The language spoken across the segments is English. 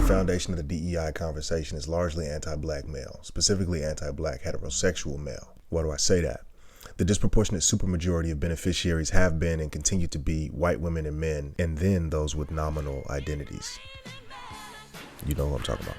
foundation of the DEI conversation is largely anti-black male, specifically anti-black heterosexual male. Why do I say that? The disproportionate supermajority of beneficiaries have been and continue to be white women and men, and then those with nominal identities. You know who I'm talking about.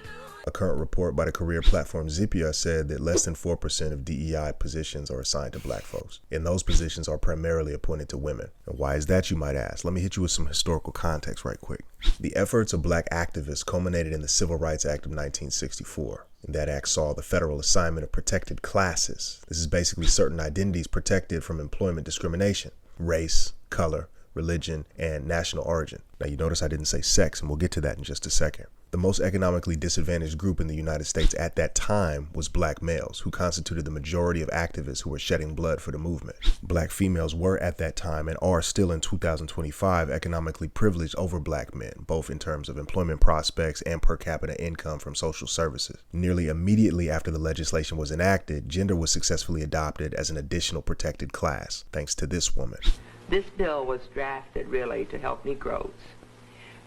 A current report by the career platform Zippia said that less than 4% of DEI positions are assigned to black folks, and those positions are primarily appointed to women. And why is that, you might ask? Let me hit you with some historical context right quick. The efforts of black activists culminated in the Civil Rights Act of 1964. And that act saw the federal assignment of protected classes. This is basically certain identities protected from employment discrimination: race, color, religion, and national origin. Now you notice I didn't say sex, and we'll get to that in just a second. The most economically disadvantaged group in the United States at that time was black males, who constituted the majority of activists who were shedding blood for the movement. Black females were at that time, and are still in 2025, economically privileged over black men, both in terms of employment prospects and per capita income from social services. Nearly immediately after the legislation was enacted, gender was successfully adopted as an additional protected class, thanks to this woman. This bill was drafted really to help Negroes.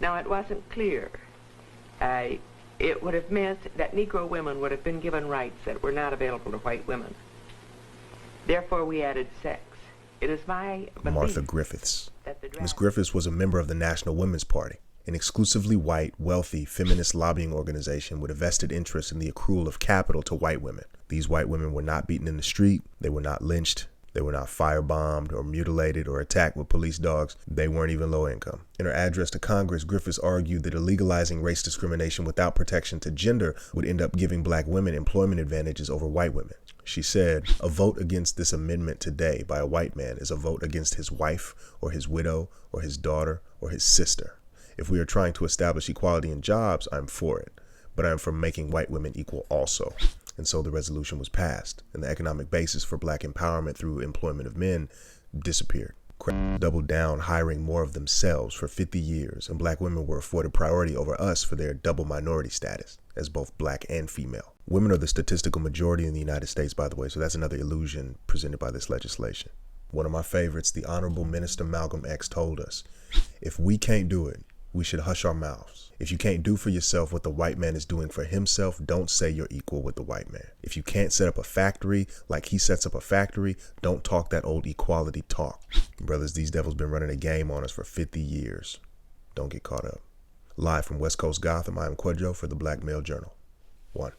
Now, it wasn't clear. It would have meant that Negro women would have been given rights that were not available to white women. Therefore, we added sex. It is my belief Martha Griffiths. Ms. Griffiths was a member of the National Women's Party, an exclusively white, wealthy, feminist lobbying organization with a vested interest in the accrual of capital to white women. These white women were not beaten in the street. They were not lynched. They were not firebombed or mutilated or attacked with police dogs. They weren't even low income. In her address to Congress, Griffiths argued that illegalizing race discrimination without protection to gender would end up giving black women employment advantages over white women. She said, "A vote against this amendment today by a white man is a vote against his wife or his widow or his daughter or his sister. If we are trying to establish equality in jobs, I'm for it. But I'm for making white women equal also." And so the resolution was passed, and the economic basis for black empowerment through employment of men disappeared. Doubled down, hiring more of themselves for 50 years, and black women were afforded priority over us for their double minority status as both black and female. Women are the statistical majority in the United States, by the way, so that's another illusion presented by this legislation. One of my favorites, the Honorable Minister Malcolm X, told us, if we can't do it, we should hush our mouths. If you can't do for yourself what the white man is doing for himself, don't say you're equal with the white man. If you can't set up a factory like he sets up a factory, don't talk that old equality talk. Brothers, these devils been running a game on us for 50 years. Don't get caught up. Live from West Coast Gotham, I am Quadro for the Black Male Journal. 1.